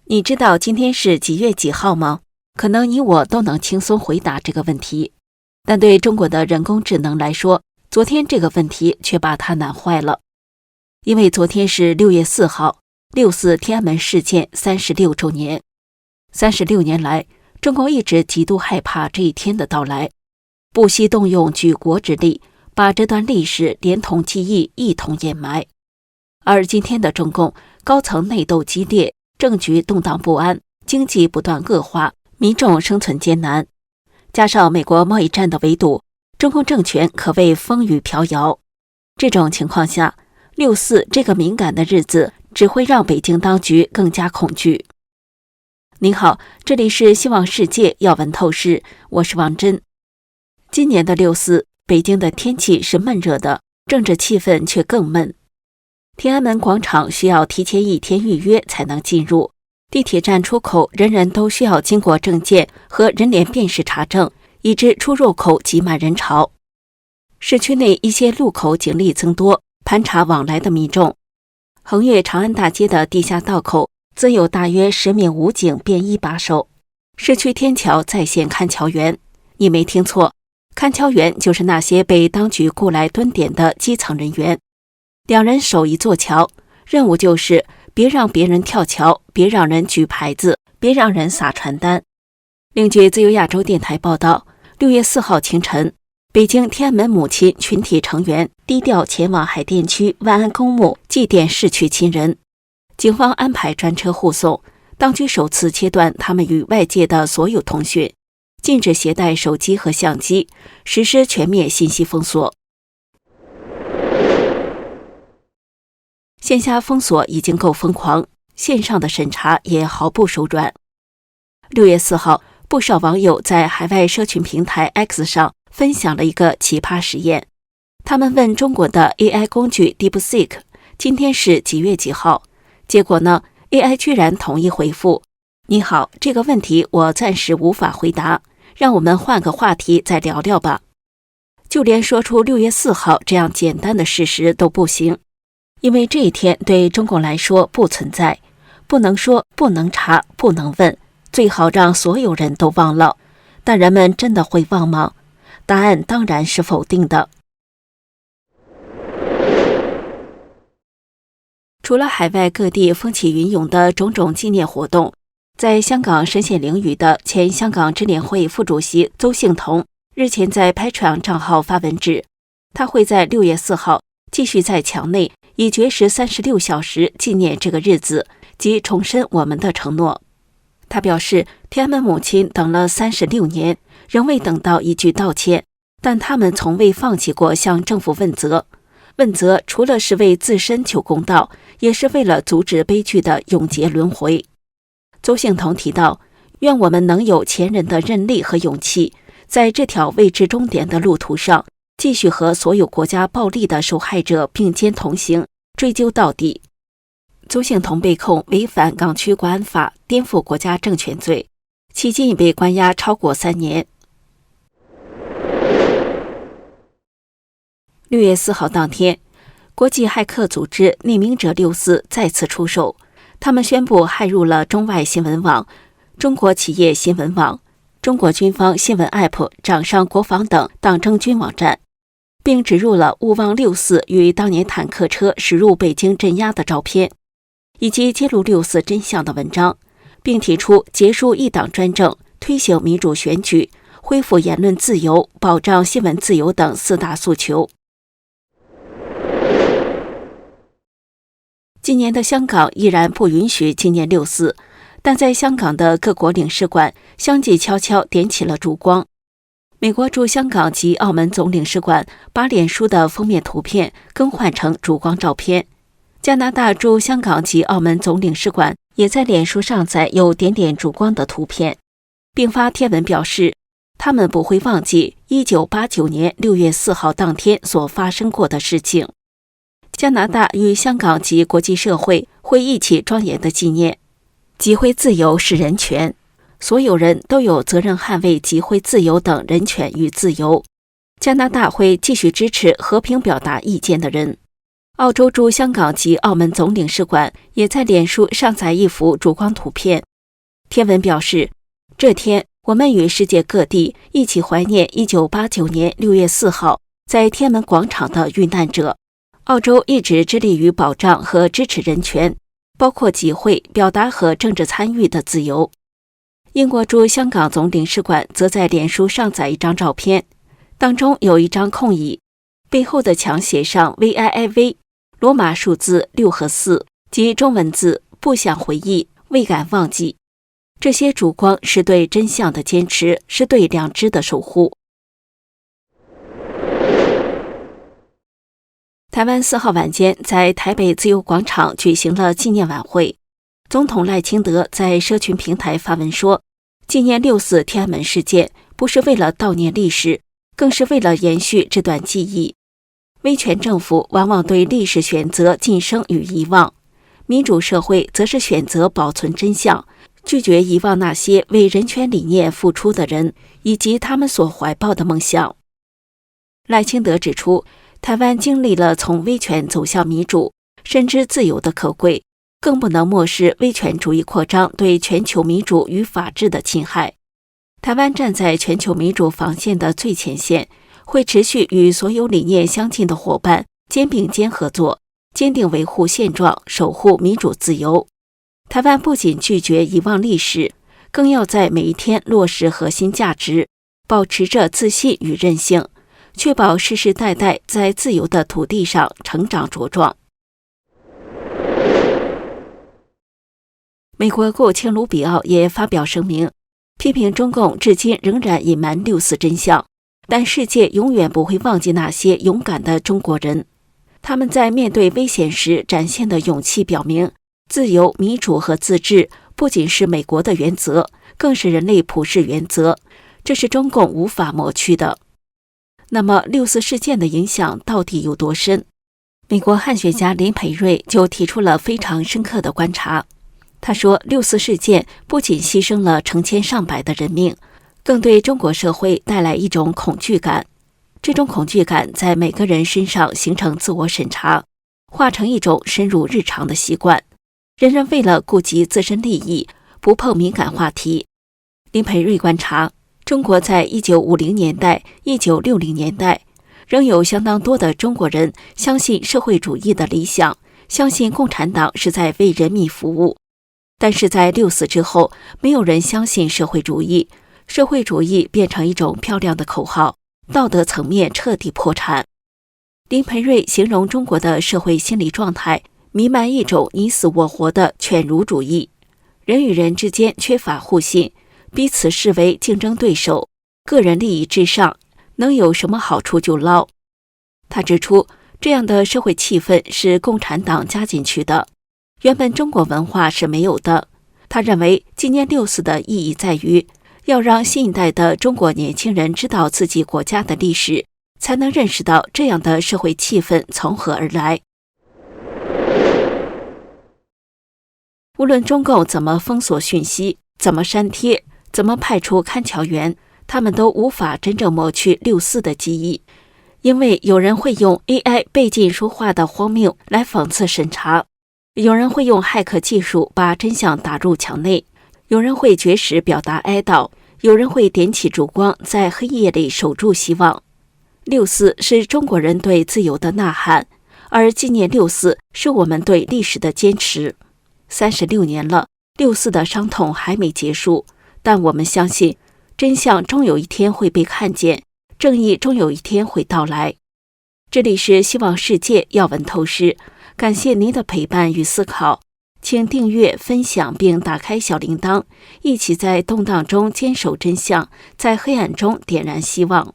你知道今天是几月几号吗？可能你我都能轻松回答这个问题，但对中国的人工智能来说，昨天这个问题却把它难坏了。因为昨天是6月4号，6·4天安门事件36周年。36年来，中共一直极度害怕这一天的到来，不惜动用举国之力，把这段历史连同记忆一同掩埋。而今天的中共，高层内斗激烈，政局动荡不安，经济不断恶化，民众生存艰难，加上美国贸易战的围堵，中共政权可谓风雨飘摇。这种情况下，6·4这个敏感的日子只会让北京当局更加恐惧。您好，这里是希望世界要闻透视，我是王珍。今年的6·4，北京的天气是闷热的，政治气氛却更闷。天安门广场需要提前1天预约才能进入，地铁站出口人人都需要经过证件和人脸辨识查证，以致出入口挤满人潮。市区内一些路口警力增多，盘查往来的民众。横越长安大街的地下道口则有大约10名武警便衣把守。市区天桥再现看桥员，你没听错，看桥员就是那些被当局雇来蹲点的基层人员。2人守一座桥，任务就是别让别人跳桥，别让人举牌子，别让人撒传单。另据自由亚洲电台报道，6月4号清晨，北京天安门母亲群体成员低调前往海淀区万安公墓祭奠逝去亲人，警方安排专车护送，当局首次切断他们与外界的所有通讯，禁止携带手机和相机，实施全面信息封锁。线下封锁已经够疯狂，线上的审查也毫不手软。6月4号，不少网友在海外社群平台 X 上分享了一个奇葩实验。他们问中国的 AI 工具 DeepSeek 今天是几月几号，结果呢 AI 居然统一回复：你好，这个问题我暂时无法回答，让我们换个话题再聊聊吧。就连说出6月4号这样简单的事实都不行，因为这一天对中共来说不存在，不能说，不能查，不能问，最好让所有人都忘了。但人们真的会忘吗？答案当然是否定的。除了海外各地风起云涌的种种纪念活动，在香港身陷囹圄的前香港支联会副主席邹幸彤日前在 Patreon 账号发文指，他会在6月4号继续在墙内以绝食36小时纪念这个日子，及重申我们的承诺。他表示，天安门母亲等了36年，仍未等到一句道歉，但他们从未放弃过向政府问责。问责除了是为自身求公道，也是为了阻止悲剧的永劫轮回。邹幸彤提到，愿我们能有前人的韧力和勇气，在这条未知终点的路途上，继续和所有国家暴力的受害者并肩同行，追究到底。邹幸彤被控违反港区国安法颠覆国家政权罪，迄今已被关押超过3年。6月4号当天，国际骇客组织匿名者6·4再次出手，他们宣布骇入了中外新闻网、中国企业新闻网、中国军方新闻 App、掌上国防等党政军网站，并植入了勿忘6·4与当年坦克车驶入北京镇压的照片，以及揭露6·4真相的文章，并提出结束一党专政、推行民主选举、恢复言论自由、保障新闻自由等4大诉求。今年的香港依然不允许纪念6·4，但在香港的各国领事馆相继悄悄点起了烛光。美国驻香港及澳门总领事馆把脸书的封面图片更换成烛光照片，加拿大驻香港及澳门总领事馆也在脸书上载有点点烛光的图片，并发贴文表示，他们不会忘记1989年6月4号当天所发生过的事情。加拿大与香港及国际社会会一起庄严的纪念，集会自由是人权，所有人都有责任捍卫集会自由等人权与自由。加拿大会继续支持和平表达意见的人。澳洲驻香港及澳门总领事馆也在脸书上载一幅烛光图片。贴文表示，这天我们与世界各地一起怀念1989年6月4号在天安门广场的遇难者。澳洲一直致力于保障和支持人权，包括集会、表达和政治参与的自由。英国驻香港总领事馆则在脸书上载一张照片，当中有一张空椅，背后的墙写上 VIIV 罗马数字6和4及中文字不想回忆，未敢忘记。这些烛光是对真相的坚持，是对良知的守护。台湾4号晚间在台北自由广场举行了纪念晚会。总统赖清德在社群平台发文说，纪念6·4天安门事件不是为了悼念历史，更是为了延续这段记忆。威权政府往往对历史选择晋升与遗忘，民主社会则是选择保存真相，拒绝遗忘那些为人权理念付出的人以及他们所怀抱的梦想。赖清德指出，台湾经历了从威权走向民主，深知自由的可贵，更不能漠视威权主义扩张对全球民主与法治的侵害。台湾站在全球民主防线的最前线，会持续与所有理念相近的伙伴肩并肩合作，坚定维护现状，守护民主自由。台湾不仅拒绝遗忘历史，更要在每一天落实核心价值，保持着自信与韧性，确保世世代代在自由的土地上成长茁壮。美国国务卿卢比奥也发表声明，批评中共至今仍然隐瞒6·4真相，但世界永远不会忘记那些勇敢的中国人。他们在面对危险时展现的勇气表明，自由、民主和自治不仅是美国的原则，更是人类普世原则，这是中共无法抹去的。那么6·4事件的影响到底有多深？美国汉学家林培瑞就提出了非常深刻的观察。他说，6·4事件不仅牺牲了成千上百的人命，更对中国社会带来一种恐惧感。这种恐惧感在每个人身上形成自我审查，化成一种深入日常的习惯。人人为了顾及自身利益，不碰敏感话题。林培瑞观察，中国在1950年代、1960年代，仍有相当多的中国人相信社会主义的理想，相信共产党是在为人民服务。但是在6·4之后，没有人相信社会主义，社会主义变成一种漂亮的口号，道德层面彻底破产。林培瑞形容中国的社会心理状态弥漫一种你死我活的犬儒主义，人与人之间缺乏互信，彼此视为竞争对手，个人利益至上，能有什么好处就捞。他指出，这样的社会气氛是共产党加进去的，原本中国文化是没有的。他认为纪念6·4的意义在于要让新一代的中国年轻人知道自己国家的历史，才能认识到这样的社会气氛从何而来。无论中共怎么封锁讯息，怎么删帖，怎么派出看桥员，他们都无法真正抹去6·4的记忆，因为有人会用 AI 背进说话的荒谬来讽刺审查，有人会用骇客技术把真相打入墙内，有人会绝食表达哀悼，有人会点起烛光在黑夜里守住希望。6·4是中国人对自由的呐喊，而纪念6·4是我们对历史的坚持。36年了，6·4的伤痛还没结束，但我们相信真相终有一天会被看见，正义终有一天会到来。这里是希望世界要闻透视，感谢您的陪伴与思考，请订阅、分享并打开小铃铛，一起在动荡中坚守真相，在黑暗中点燃希望。